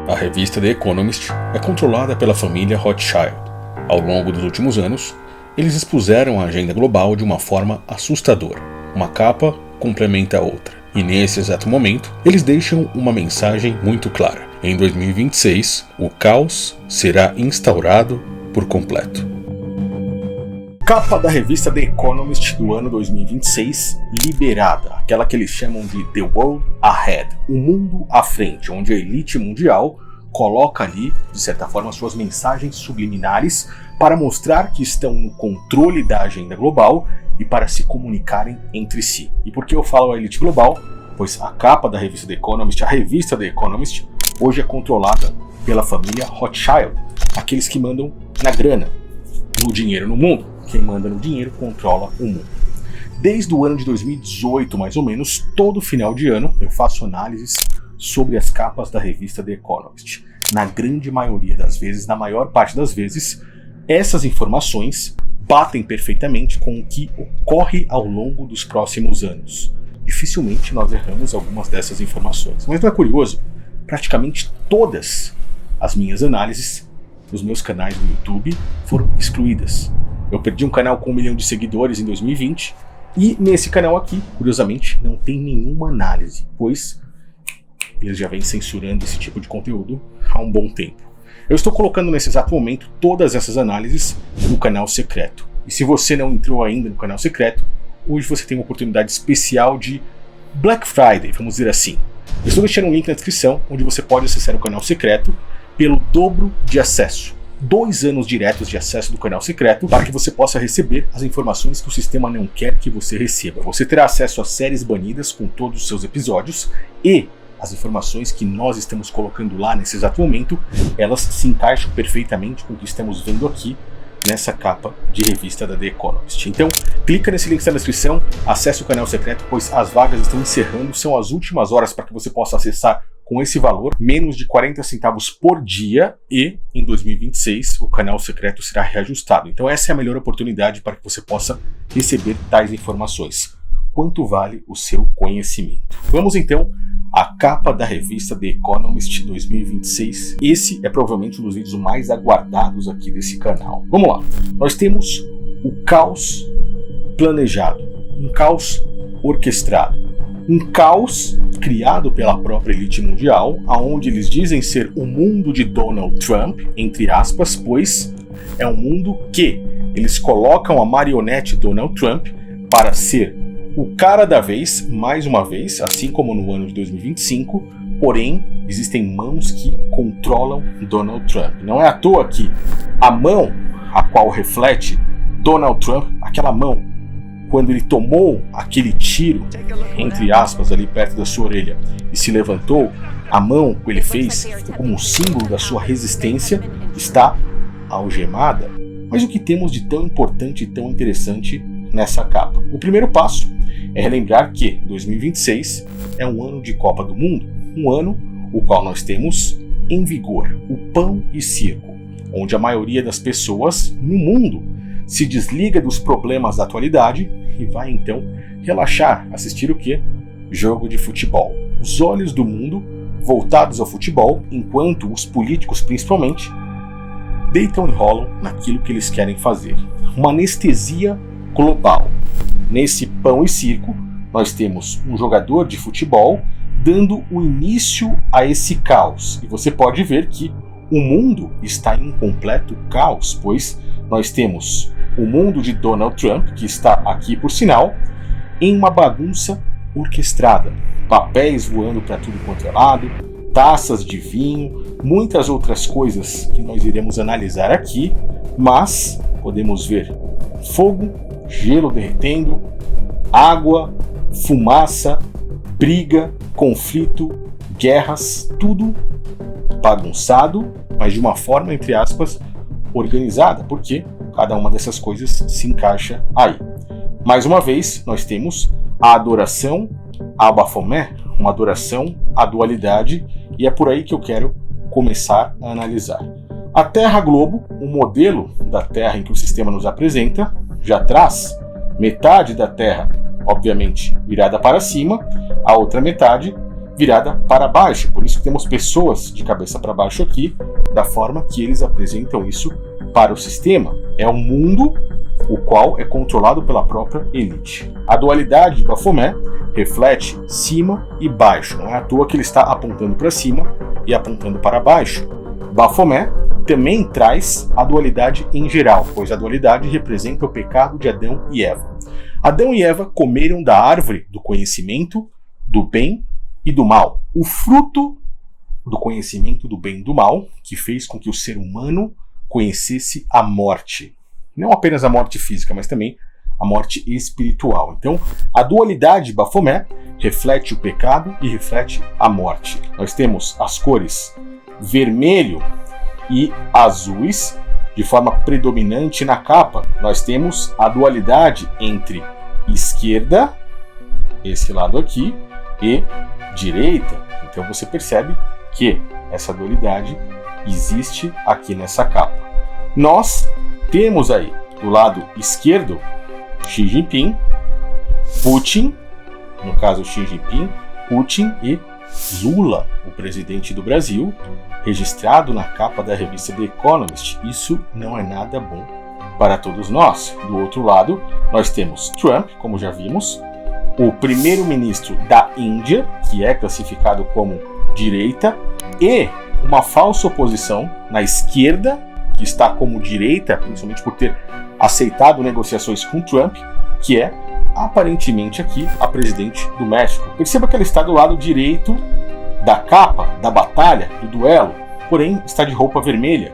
A revista The Economist é controlada pela família Rothschild. Ao longo dos últimos anos, eles expuseram a agenda global de uma forma assustadora. Uma capa complementa a outra. E nesse exato momento, eles deixam uma mensagem muito clara. Em 2026, o caos será instaurado por completo. Capa da revista The Economist do ano 2026, liberada. Aquela que eles chamam de The World Ahead, o mundo à frente, onde a elite mundial coloca ali, de certa forma, suas mensagens subliminares para mostrar que estão no controle da agenda global e para se comunicarem entre si. E por que eu falo a elite global? Pois a capa da revista The Economist, a revista The Economist, hoje é controlada pela família Rothschild, aqueles que mandam na grana, no dinheiro no mundo. Quem manda no dinheiro controla o mundo. Desde o ano de 2018, mais ou menos, todo final de ano, eu faço análises sobre as capas da revista The Economist. Na grande maioria das vezes, na maior parte das vezes, essas informações batem perfeitamente com o que ocorre ao longo dos próximos anos. Dificilmente nós erramos algumas dessas informações. Mas não é curioso? Praticamente todas as minhas análises nos meus canais do YouTube foram excluídas. Eu perdi um canal com 1 milhão de seguidores em 2020 e nesse canal aqui, curiosamente, não tem nenhuma análise, pois eles já vêm censurando esse tipo de conteúdo há um bom tempo. Eu estou colocando nesse exato momento todas essas análises no canal secreto. E se você não entrou ainda no canal secreto, hoje você tem uma oportunidade especial de Black Friday, vamos dizer assim. Eu estou deixando um link na descrição onde você pode acessar o canal secreto pelo dobro de acesso. 2 anos diretos de acesso do canal secreto para que você possa receber as informações que o sistema não quer que você receba. Você terá acesso a séries banidas com todos os seus episódios e as informações que nós estamos colocando lá nesse exato momento, elas se encaixam perfeitamente com o que estamos vendo aqui nessa capa de revista da The Economist. Então, clica nesse link na descrição, acesse o canal secreto, pois as vagas estão encerrando, são as últimas horas para que você possa acessar com esse valor, menos de 40 centavos por dia, e em 2026 o canal secreto será reajustado. Então essa é a melhor oportunidade para que você possa receber tais informações. Quanto vale o seu conhecimento? Vamos então à capa da revista The Economist 2026. Esse é provavelmente um dos vídeos mais aguardados aqui desse canal. Vamos lá. Nós temos o caos planejado, um caos orquestrado. Um caos criado pela própria elite mundial, aonde eles dizem ser o mundo de Donald Trump, entre aspas, pois é um mundo que eles colocam a marionete Donald Trump para ser o cara da vez, mais uma vez, assim como no ano de 2025, porém existem mãos que controlam Donald Trump. Não é à toa que a mão a qual reflete Donald Trump, aquela mão, quando ele tomou aquele tiro, entre aspas, ali perto da sua orelha e se levantou, a mão que ele fez, como um símbolo da sua resistência, está algemada. Mas o que temos de tão importante e tão interessante nessa capa? O primeiro passo é relembrar que 2026 é um ano de Copa do Mundo, um ano o qual nós temos em vigor o pão e circo, onde a maioria das pessoas no mundo se desliga dos problemas da atualidade e vai então relaxar, assistir o quê? Jogo de futebol. Os olhos do mundo voltados ao futebol, enquanto os políticos principalmente deitam e rolam naquilo que eles querem fazer. Uma anestesia global. Nesse pão e circo, nós temos um jogador de futebol dando o início a esse caos. E você pode ver que o mundo está em um completo caos, pois nós temos o mundo de Donald Trump, que está aqui por sinal, em uma bagunça orquestrada. Papéis voando para tudo quanto é lado, taças de vinho, muitas outras coisas que nós iremos analisar aqui, mas podemos ver fogo, gelo derretendo, água, fumaça, briga, conflito, guerras, tudo bagunçado, mas de uma forma, entre aspas, organizada, porque cada uma dessas coisas se encaixa aí. Mais uma vez, nós temos a adoração a Baphomet, uma adoração à dualidade, e é por aí que eu quero começar a analisar. A Terra Globo, o modelo da Terra em que o sistema nos apresenta, já traz metade da Terra, obviamente, virada para cima, a outra metade virada para baixo. Por isso que temos pessoas de cabeça para baixo aqui, da forma que eles apresentam isso para o sistema. É um mundo o qual é controlado pela própria elite. A dualidade de Baphomet reflete cima e baixo. Não é à toa que ele está apontando para cima e apontando para baixo. Baphomet também traz a dualidade em geral, pois a dualidade representa o pecado de Adão e Eva. Adão e Eva comeram da árvore do conhecimento do bem e do mal. O fruto do conhecimento do bem e do mal que fez com que o ser humano conhecesse a morte. Não apenas a morte física, mas também a morte espiritual. Então, a dualidade de Baphomet reflete o pecado e reflete a morte. Nós temos as cores vermelho e azuis de forma predominante na capa. Nós temos a dualidade entre esquerda, esse lado aqui, e direita. Então você percebe que essa dualidade existe aqui nessa capa. Nós temos aí do lado esquerdo Xi Jinping, Putin, no caso Xi Jinping, Putin e Lula, o presidente do Brasil, registrado na capa da revista The Economist. Isso não é nada bom para todos nós. Do outro lado, nós temos Trump, como já vimos, o primeiro-ministro da Índia, que é classificado como direita, e uma falsa oposição na esquerda, que está como direita, principalmente por ter aceitado negociações com Trump, que é aparentemente aqui a presidente do México. Perceba que ela está do lado direito da capa, da batalha, do duelo, porém está de roupa vermelha.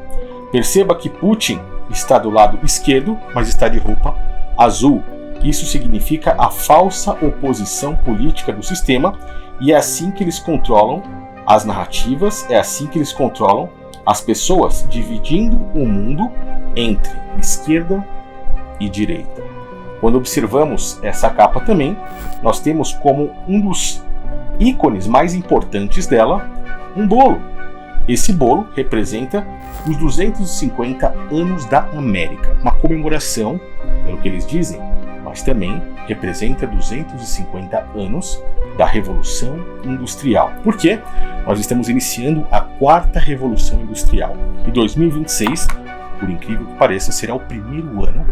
Perceba que Putin está do lado esquerdo, mas está de roupa azul. Isso significa a falsa oposição política do sistema, e é assim que eles controlam as narrativas, é assim que eles controlam as pessoas, dividindo o mundo entre esquerda e direita. Quando observamos essa capa também, nós temos como um dos ícones mais importantes dela um bolo. Esse bolo representa os 250 anos da América, uma comemoração, pelo que eles dizem, mas também representa 250 anos da Revolução Industrial. Por quê? Nós estamos iniciando a 4ª Revolução Industrial. E 2026, por incrível que pareça, será o primeiro ano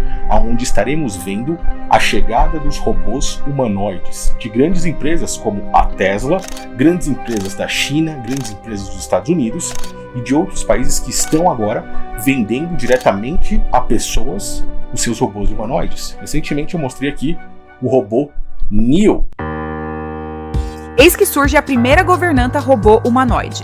onde estaremos vendo a chegada dos robôs humanoides de grandes empresas como a Tesla, grandes empresas da China, grandes empresas dos Estados Unidos e de outros países que estão agora vendendo diretamente a pessoas os seus robôs humanoides. Recentemente eu mostrei aqui o robô Neo. Eis que surge a primeira governanta robô humanoide.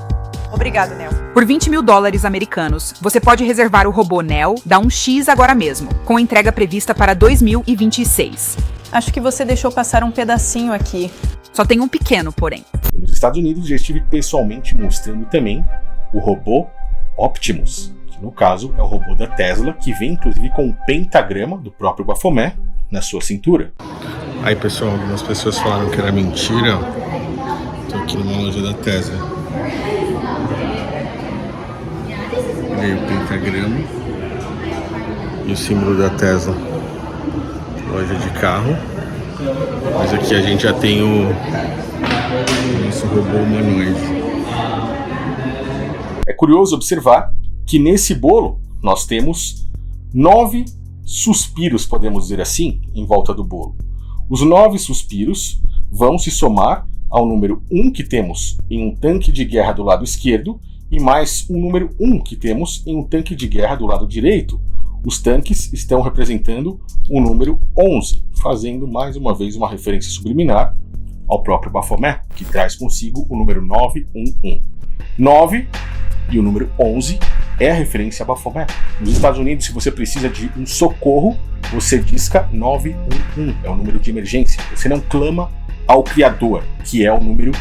Obrigado, Neo. Por $20 mil americanos, você pode reservar o robô Neo da 1x agora mesmo, com entrega prevista para 2026. Acho que você deixou passar um pedacinho aqui. Só tem um pequeno, porém. Nos Estados Unidos já estive pessoalmente mostrando também o robô Optimus, que no caso é o robô da Tesla, que vem inclusive com um pentagrama do próprio Baphomet na sua cintura. Aí pessoal, algumas pessoas falaram que era mentira. Estou aqui numa loja da Tesla. Veio o pentagrama e o símbolo da Tesla. Loja de carro. Mas aqui a gente já tem o nosso robô humanoide. É curioso observar que nesse bolo nós temos 9 suspiros, podemos dizer assim, em volta do bolo. Os 9 suspiros vão se somar ao número 1 que temos em um tanque de guerra do lado esquerdo e mais um número 1 que temos em um tanque de guerra do lado direito. Os tanques estão representando o número 11, fazendo mais uma vez uma referência subliminar ao próprio Baphomet, que traz consigo o número 911. 9 e o número 11 é a referência a Baphomet. Nos Estados Unidos, se você precisa de um socorro, você disca 911, é o número de emergência. Você não clama ao Criador, que é o número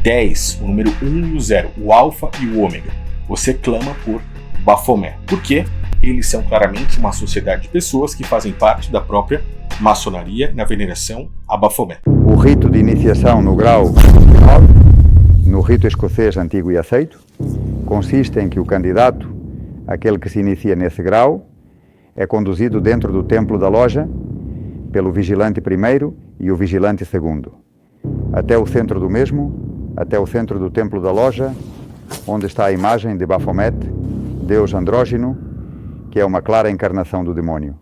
10, o número 1 e o 0, o alfa e o ômega. Você clama por Baphomet, porque eles são claramente uma sociedade de pessoas que fazem parte da própria maçonaria na veneração a Baphomet. O rito de iniciação no grau no rito escocês antigo e aceito consiste em que o candidato, aquele que se inicia nesse grau, é conduzido dentro do templo da loja pelo vigilante primeiro e o vigilante segundo, até o centro do mesmo, até o centro do Templo da Loja, onde está a imagem de Baphomet, deus andrógeno, que é uma clara encarnação do demônio.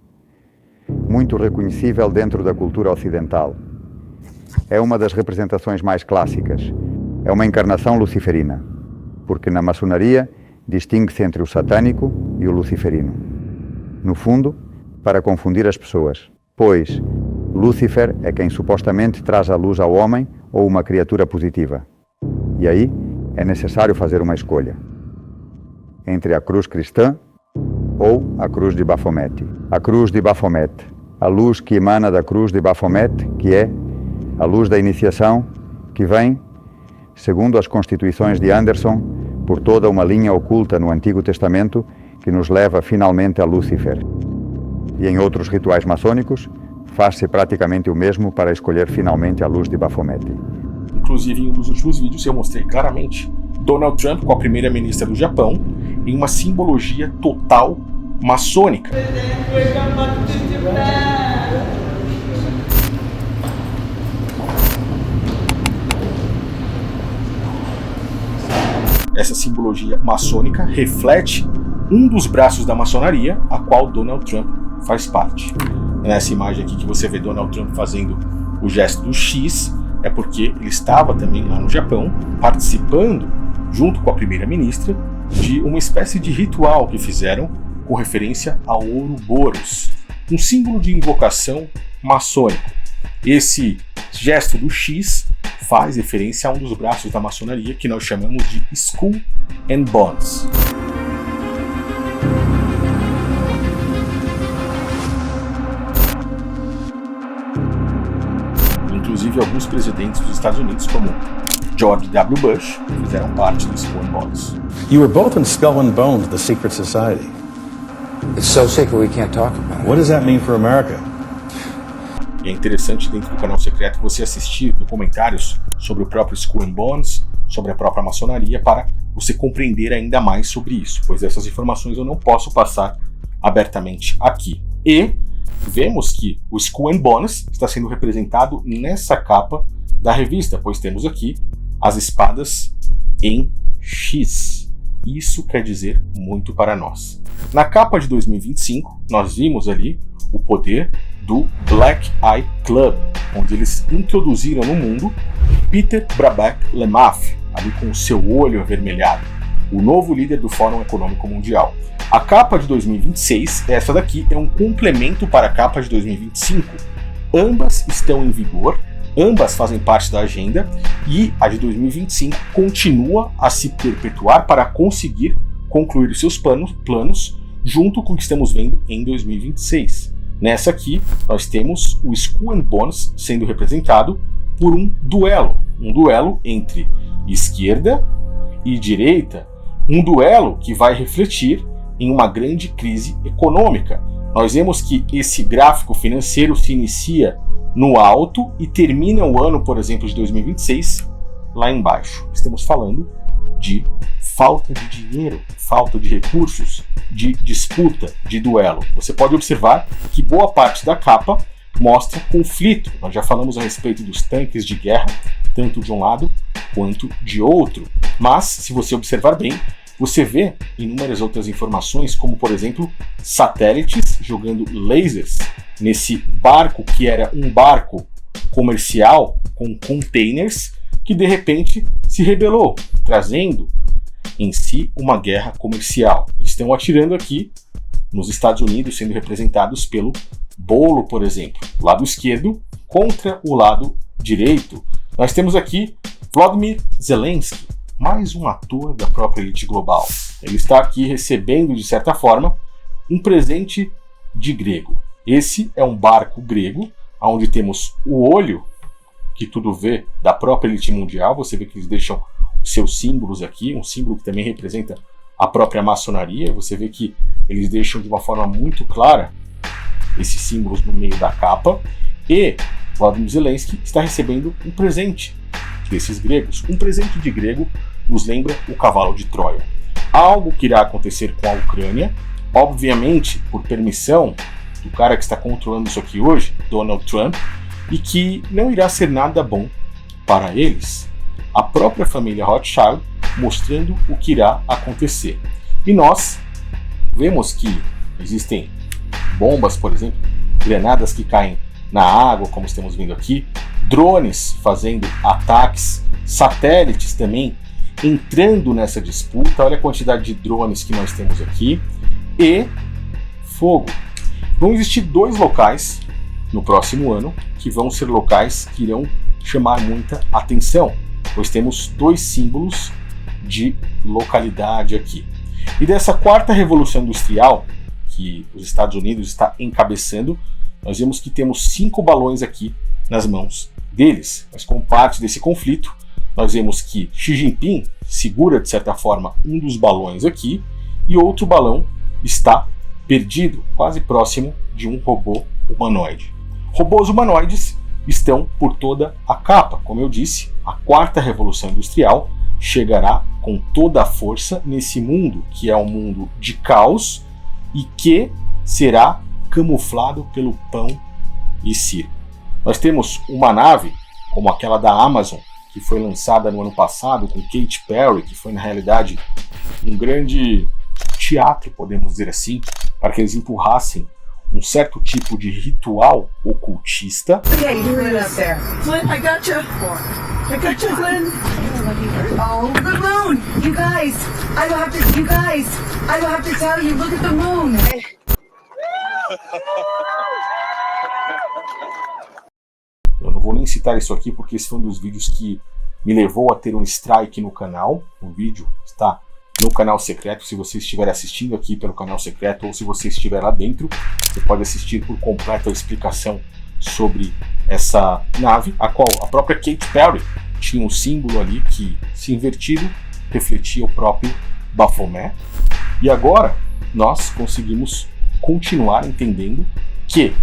Muito reconhecível dentro da cultura ocidental. É uma das representações mais clássicas. É uma encarnação luciferina, porque na maçonaria distingue-se entre o satânico e o luciferino. No fundo, para confundir as pessoas, pois Lúcifer é quem supostamente traz a luz ao homem ou uma criatura positiva. E aí é necessário fazer uma escolha entre a cruz cristã ou a cruz de Baphomet. A cruz de Baphomet, a luz que emana da cruz de Baphomet, que é a luz da iniciação, que vem, segundo as constituições de Anderson, por toda uma linha oculta no Antigo Testamento que nos leva finalmente a Lúcifer. E em outros rituais maçônicos, faz-se praticamente o mesmo para escolher finalmente a luz de Baphomet. Inclusive, em um dos últimos vídeos eu mostrei claramente Donald Trump com a primeira-ministra do Japão em uma simbologia total maçônica. Essa simbologia maçônica reflete um dos braços da maçonaria, a qual Donald Trump faz parte. Nessa imagem aqui que você vê Donald Trump fazendo o gesto do X, é porque ele estava também lá no Japão, participando, junto com a primeira-ministra, de uma espécie de ritual que fizeram com referência ao Ouroboros, um símbolo de invocação maçônico. Esse gesto do X faz referência a um dos braços da maçonaria que nós chamamos de Skull and Bones. Inclusive, alguns presidentes dos Estados Unidos, como George W. Bush, fizeram parte do Skull and Bones. You were both in Skull and Bones, the secret society. It's so secret we can't talk about it. What does that mean for America? E é interessante, dentro do canal secreto, você assistir documentários sobre o próprio Skull and Bones, sobre a própria maçonaria, para você compreender ainda mais sobre isso, pois essas informações eu não posso passar abertamente aqui. E vemos que o Skull and Bones está sendo representado nessa capa da revista, pois temos aqui as espadas em X. Isso quer dizer muito para nós. Na capa de 2025, nós vimos ali o poder do Black Eye Club, onde eles introduziram no mundo Peter Brabeck-Lemaf, ali com o seu olho avermelhado, o novo líder do Fórum Econômico Mundial. A capa de 2026, essa daqui, é um complemento para a capa de 2025. Ambas estão em vigor, ambas fazem parte da agenda, e a de 2025 continua a se perpetuar para conseguir concluir os seus planos junto com o que estamos vendo em 2026. Nessa aqui, nós temos o Skull and Bones sendo representado por um duelo entre esquerda e direita, um duelo que vai refletir em uma grande crise econômica. Nós vemos que esse gráfico financeiro se inicia no alto e termina o ano, por exemplo, de 2026 lá embaixo. Estamos falando de falta de dinheiro, falta de recursos, de disputa, de duelo. Você pode observar que boa parte da capa mostra conflito. Nós já falamos a respeito dos tanques de guerra, tanto de um lado quanto de outro. Mas, se você observar bem, você vê inúmeras outras informações, como, por exemplo, satélites jogando lasers nesse barco que era um barco comercial com containers que, de repente, se rebelou, trazendo em si uma guerra comercial. Estão atirando aqui nos Estados Unidos, sendo representados pelo bolo, por exemplo, o lado esquerdo contra o lado direito. Nós temos aqui Volodymyr Zelensky, mais um ator da própria elite global. Ele está aqui recebendo, de certa forma, um presente de grego. Esse é um barco grego, onde temos o olho que tudo vê da própria elite mundial. Você vê que eles deixam os seus símbolos aqui, um símbolo que também representa a própria maçonaria. Você vê que eles deixam de uma forma muito clara esses símbolos no meio da capa. E Volodymyr Zelensky está recebendo um presente desses gregos. Um presente de grego nos lembra o cavalo de Troia. Algo que irá acontecer com a Ucrânia, obviamente por permissão do cara que está controlando isso aqui hoje, Donald Trump, e que não irá ser nada bom para eles. a própria família Rothschild mostrando o que irá acontecer. E nós vemos que existem bombas, por exemplo, granadas que caem na água, como estamos vendo aqui, drones fazendo ataques, satélites também entrando nessa disputa. Olha a quantidade de drones que nós temos aqui. E fogo. Vão existir 2 locais no próximo ano que vão ser locais que irão chamar muita atenção, pois temos 2 símbolos de localidade aqui. E dessa 4ª Revolução Industrial, que os Estados Unidos está encabeçando, nós vemos que temos 5 balões aqui nas mãos deles. Mas como parte desse conflito, nós vemos que Xi Jinping segura, de certa forma, um dos balões aqui, e outro balão está perdido, quase próximo de um robô humanoide. Robôs humanoides estão por toda a capa. Como eu disse, a 4ª Revolução Industrial chegará com toda a força nesse mundo, que é um mundo de caos e que será camuflado pelo pão e circo. Nós temos uma nave, como aquela da Amazon, que foi lançada no ano passado com Katy Perry, que foi na realidade um grande teatro, podemos dizer assim, para que eles empurrassem um certo tipo de ritual ocultista. Okay, you're right up there. Flynn, I got you. I got you, Flynn. Oh, the moon! You guys, I don't have to tell you. Look at the moon. Eu não vou nem citar isso aqui porque esse foi um dos vídeos que me levou a ter um strike no canal. O vídeo está no canal secreto. Se você estiver assistindo aqui pelo canal secreto ou se você estiver lá dentro, você pode assistir por completo a explicação sobre essa nave, a qual a própria Katy Perry tinha um símbolo ali que, se invertido, refletia o próprio Baphomet. E agora nós conseguimos continuar entendendo que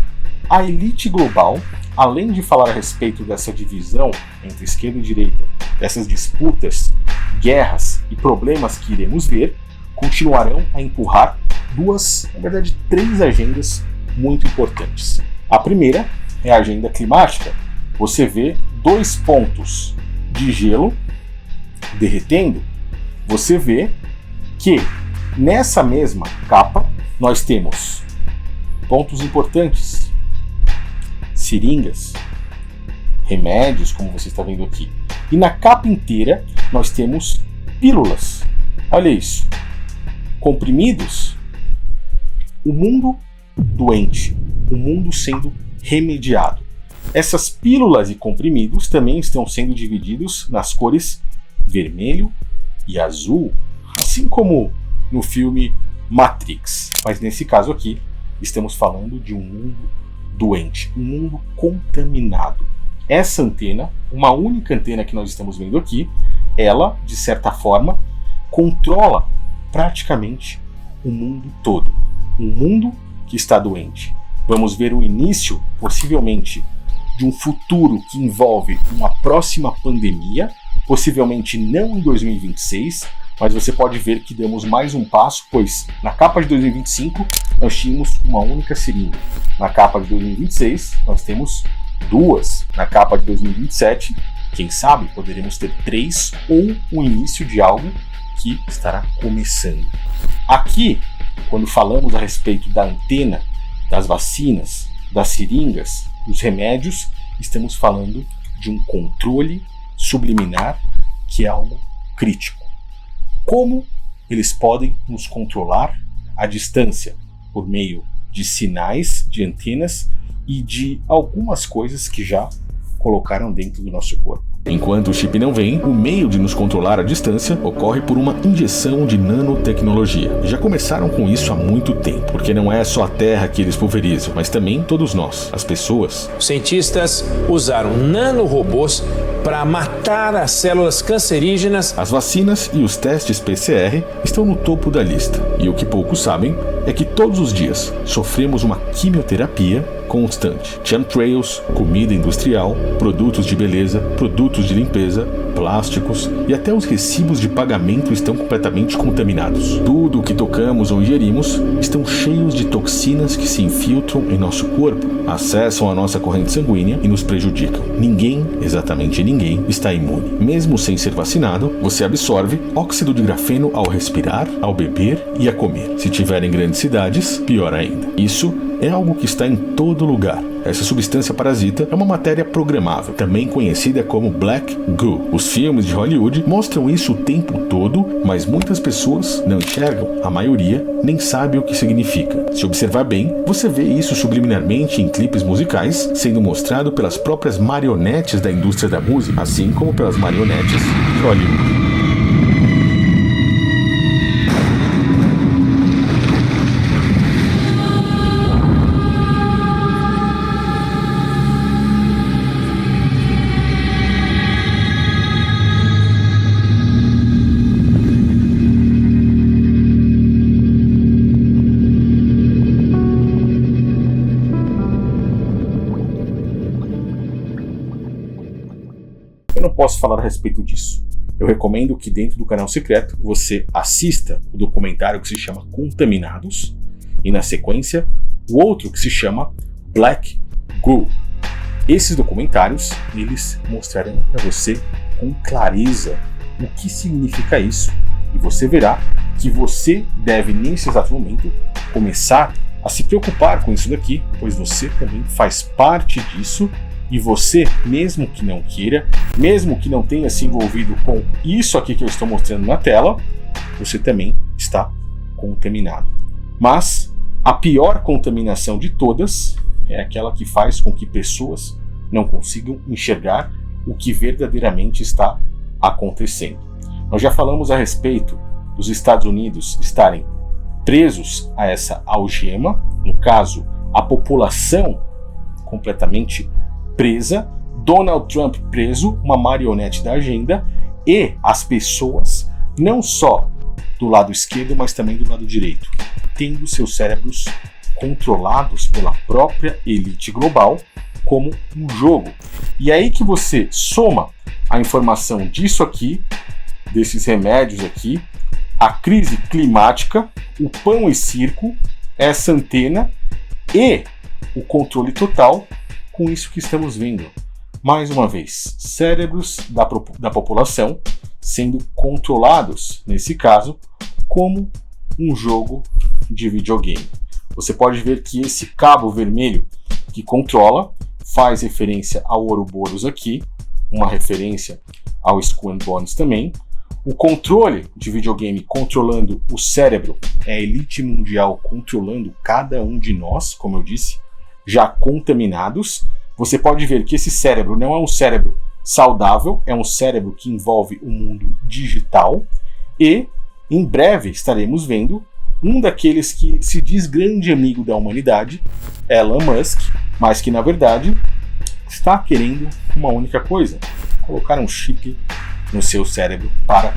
a elite global, além de falar a respeito dessa divisão entre esquerda e direita, dessas disputas, guerras e problemas que iremos ver, continuarão a empurrar 3 agendas muito importantes. A primeira é a agenda climática. Você vê 2 pontos de gelo derretendo. Você vê que nessa mesma capa nós temos pontos importantes, seringas, remédios, como você está vendo aqui. E na capa inteira nós temos pílulas. Olha isso. Comprimidos. O mundo doente. O mundo sendo remediado. Essas pílulas e comprimidos também estão sendo divididos nas cores vermelho e azul. Assim como no filme Matrix. Mas nesse caso aqui, estamos falando de um mundo doente. Um mundo contaminado. Essa antena, uma única antena que nós estamos vendo aqui, ela, de certa forma, controla praticamente o mundo todo. Um mundo que está doente. Vamos ver o início, possivelmente, de um futuro que envolve uma próxima pandemia, possivelmente não em 2026, mas você pode ver que demos mais um passo, pois na capa de 2025 nós tínhamos uma única seringa. Na capa de 2026 nós temos 2. Na capa de 2027, quem sabe, poderemos ter 3 ou o início de algo que estará começando. Aqui, quando falamos a respeito da antena, das vacinas, das seringas, dos remédios, estamos falando de um controle subliminar que é algo crítico. Como eles podem nos controlar à distância? Por meio de sinais, de antenas e de algumas coisas que já colocaram dentro do nosso corpo. Enquanto o chip não vem, o meio de nos controlar à distância ocorre por uma injeção de nanotecnologia. Já começaram com isso há muito tempo, porque não é só a Terra que eles pulverizam, mas também todos nós, as pessoas. Os cientistas usaram nanorobôs para matar as células cancerígenas. As vacinas e os testes PCR estão no topo da lista. E o que poucos sabem é que todos os dias sofremos uma quimioterapia constante. Chemtrails, comida industrial, produtos de beleza, produtos de limpeza, plásticos e até os recibos de pagamento estão completamente contaminados. Tudo o que tocamos ou ingerimos estão cheios de toxinas que se infiltram em nosso corpo, acessam a nossa corrente sanguínea e nos prejudicam. Ninguém, exatamente ninguém, está imune. Mesmo sem ser vacinado, você absorve óxido de grafeno ao respirar, ao beber e a comer. Se tiver em grandes cidades, pior ainda. Isso é algo que está em todo lugar. Essa substância parasita é uma matéria programável, também conhecida como Black Goo. Os filmes de Hollywood mostram isso o tempo todo, mas muitas pessoas não enxergam, a maioria nem sabe o que significa. Se observar bem, você vê isso subliminarmente em clipes musicais, sendo mostrado pelas próprias marionetes da indústria da música, assim como pelas marionetes de Hollywood. Eu não posso falar a respeito disso. Eu recomendo que dentro do canal secreto você assista o documentário que se chama Contaminados e na sequência o outro que se chama Black Goo. Esses documentários, eles mostrarão para você com clareza o que significa isso e você verá que você deve nesse exato momento começar a se preocupar com isso daqui, pois você também faz parte disso. E você, mesmo que não queira, mesmo que não tenha se envolvido com isso aqui que eu estou mostrando na tela, você também está contaminado. Mas a pior contaminação de todas é aquela que faz com que pessoas não consigam enxergar o que verdadeiramente está acontecendo. Nós já falamos a respeito dos Estados Unidos estarem presos a essa algema, no caso, a população completamente presa, Donald Trump preso, uma marionete da agenda, e as pessoas, não só do lado esquerdo, mas também do lado direito, tendo seus cérebros controlados pela própria elite global como um jogo. E é aí que você soma a informação disso aqui, desses remédios aqui, a crise climática, o pão e circo, essa antena e o controle total com isso que estamos vendo. Mais uma vez, cérebros da população sendo controlados, nesse caso, como um jogo de videogame. Você pode ver que esse cabo vermelho que controla faz referência ao Ouroboros aqui, uma referência ao Skull and Bones também. O controle de videogame controlando o cérebro é a elite mundial controlando cada um de nós, como eu disse, já contaminados. Você pode ver que esse cérebro não é um cérebro saudável, é um cérebro que envolve o mundo digital e em breve estaremos vendo um daqueles que se diz grande amigo da humanidade, Elon Musk, mas que na verdade está querendo uma única coisa: colocar um chip no seu cérebro para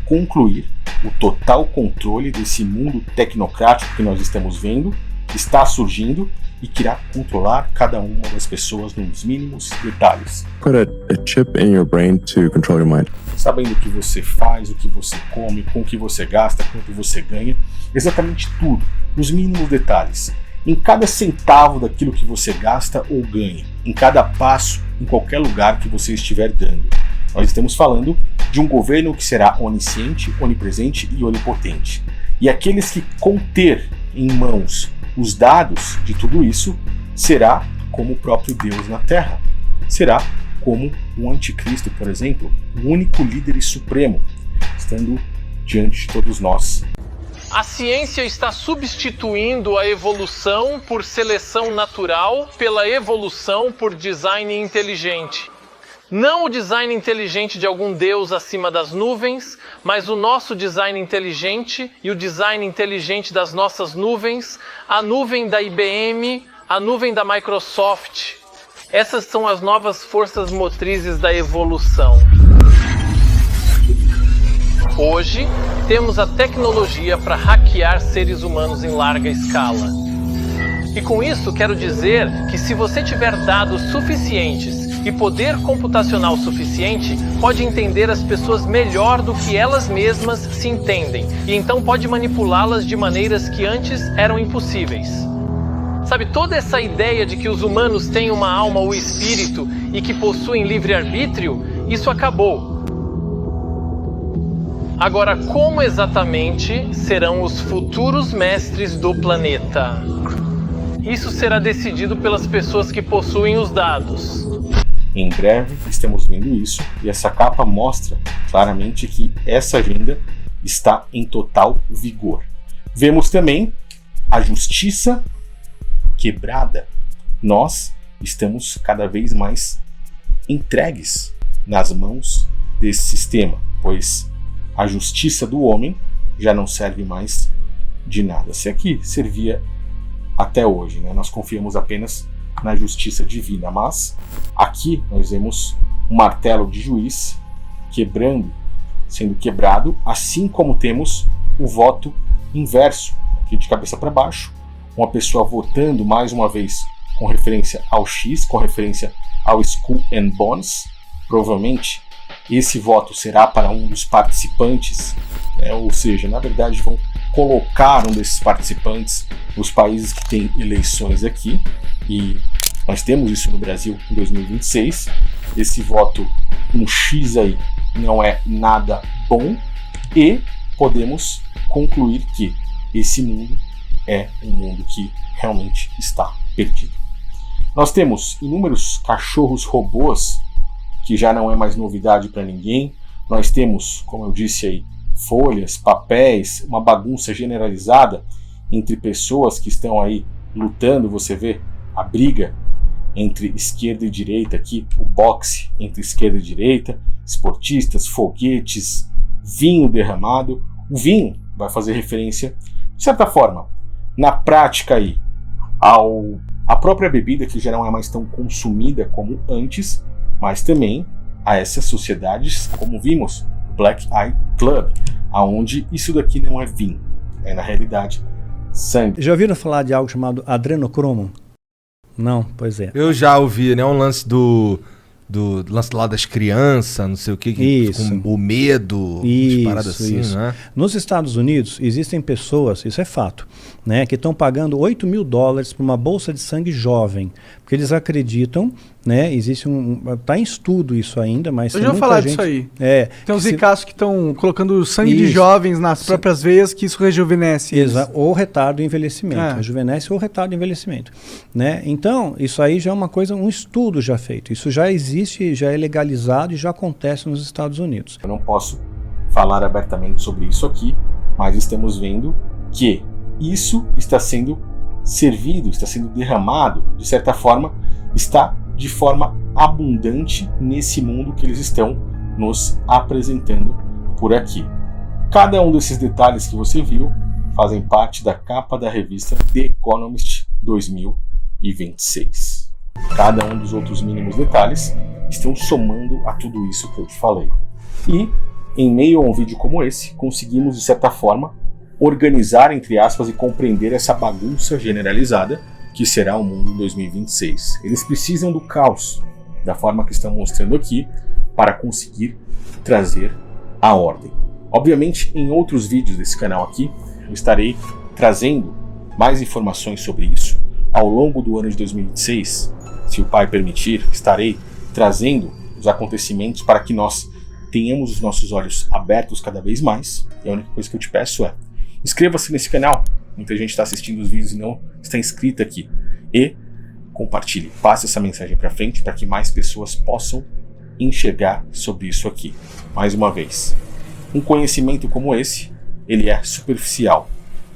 concluir o total controle desse mundo tecnocrático que nós estamos vendo, que está surgindo e que irá controlar cada uma das pessoas nos mínimos detalhes. Put a chip in your brain to control your mind. Sabendo o que você faz, o que você come, com o que você gasta, quanto você ganha, exatamente tudo, nos mínimos detalhes. Em cada centavo daquilo que você gasta ou ganha, em cada passo, em qualquer lugar que você estiver dando. Nós estamos falando de um governo que será onisciente, onipresente e onipotente. E aqueles que conter em mãos os dados de tudo isso será como o próprio Deus na Terra. Será como o anticristo, por exemplo, o único líder e supremo, estando diante de todos nós. A ciência está substituindo a evolução por seleção natural pela evolução por design inteligente. Não o design inteligente de algum deus acima das nuvens, mas o nosso design inteligente e o design inteligente das nossas nuvens, a nuvem da IBM, a nuvem da Microsoft. Essas são as novas forças motrizes da evolução. Hoje, temos a tecnologia para hackear seres humanos em larga escala. E com isso quero dizer que se você tiver dados suficientes e poder computacional suficiente, pode entender as pessoas melhor do que elas mesmas se entendem, e então pode manipulá-las de maneiras que antes eram impossíveis. Sabe, toda essa ideia de que os humanos têm uma alma ou espírito e que possuem livre-arbítrio, isso acabou. Agora, como exatamente serão os futuros mestres do planeta? Isso será decidido pelas pessoas que possuem os dados. Em breve estamos vendo isso, e essa capa mostra claramente que essa agenda está em total vigor. Vemos também a justiça quebrada. Nós estamos cada vez mais entregues nas mãos desse sistema, pois a justiça do homem já não serve mais de nada. Se aqui servia até hoje, né? Nós confiamos apenas na justiça divina, mas aqui nós vemos um martelo de juiz sendo quebrado, assim como temos o voto inverso, aqui de cabeça para baixo, uma pessoa votando mais uma vez com referência ao X, com referência ao Skull and Bones. Provavelmente esse voto será para um dos participantes, né? Ou seja, na verdade vão colocar um desses participantes nos países que têm eleições aqui, e nós temos isso no Brasil em 2026. Esse voto um X aí não é nada bom, e podemos concluir que esse mundo é um mundo que realmente está perdido. Nós temos inúmeros cachorros robôs, que já não é mais novidade para ninguém. Nós temos, como eu disse aí, folhas, papéis, uma bagunça generalizada entre pessoas que estão aí lutando. Você vê a briga entre esquerda e direita aqui, o boxe entre esquerda e direita, esportistas, foguetes, vinho derramado. O vinho vai fazer referência, de certa forma, na prática aí, à própria bebida, que já não é mais tão consumida como antes, mas também a essas sociedades, como vimos, Black Eye Club, aonde isso daqui não é vinho, é na realidade sangue. Já ouviram falar de algo chamado adrenocromo? Não? Pois é. Eu já ouvi, né? Um lance do lance lá das crianças, não sei o que, isso. Com o medo, paradas assim, isso. né? Nos Estados Unidos existem pessoas, isso é fato, né, que estão pagando $8.000 por uma bolsa de sangue jovem, porque eles acreditam, né, existe tá em estudo isso ainda, mas eu já vou falar disso aí. Tem uns ricaços que estão colocando sangue de jovens nas próprias veias, que isso rejuvenesce. Ou retarda o envelhecimento, rejuvenesce ou retarda o envelhecimento, né? Então, isso aí já é uma coisa, um estudo já feito, isso já existe, já é legalizado e já acontece nos Estados Unidos. Eu não posso falar abertamente sobre isso aqui, mas estamos vendo que isso está sendo servido, está sendo derramado, de certa forma, está de forma abundante nesse mundo que eles estão nos apresentando por aqui. Cada um desses detalhes que você viu fazem parte da capa da revista The Economist 2026. Cada um dos outros mínimos detalhes estão somando a tudo isso que eu te falei. E, em meio a um vídeo como esse, conseguimos, de certa forma, organizar, entre aspas, e compreender essa bagunça generalizada que será o mundo em 2026. Eles precisam do caos, da forma que estão mostrando aqui, para conseguir trazer a ordem. Obviamente, em outros vídeos desse canal aqui, eu estarei trazendo mais informações sobre isso. Ao longo do ano de 2026, se o Pai permitir, estarei trazendo os acontecimentos para que nós tenhamos os nossos olhos abertos cada vez mais. E a única coisa que eu te peço é: inscreva-se nesse canal. Muita gente está assistindo os vídeos e não está inscrita aqui. E compartilhe, passe essa mensagem para frente para que mais pessoas possam enxergar sobre isso aqui. Mais uma vez, um conhecimento como esse, ele é superficial.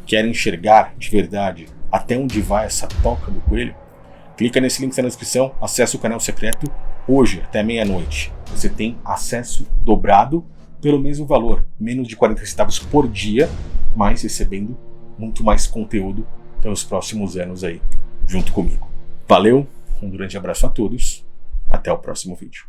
Quer enxergar de verdade até onde vai essa toca do coelho? Clica nesse link que está na descrição, acessa o canal secreto hoje até meia-noite. Você tem acesso dobrado pelo mesmo valor, menos de 40 centavos por dia, mas recebendo muito mais conteúdo pelos próximos anos aí, junto comigo. Valeu, um grande abraço a todos, até o próximo vídeo.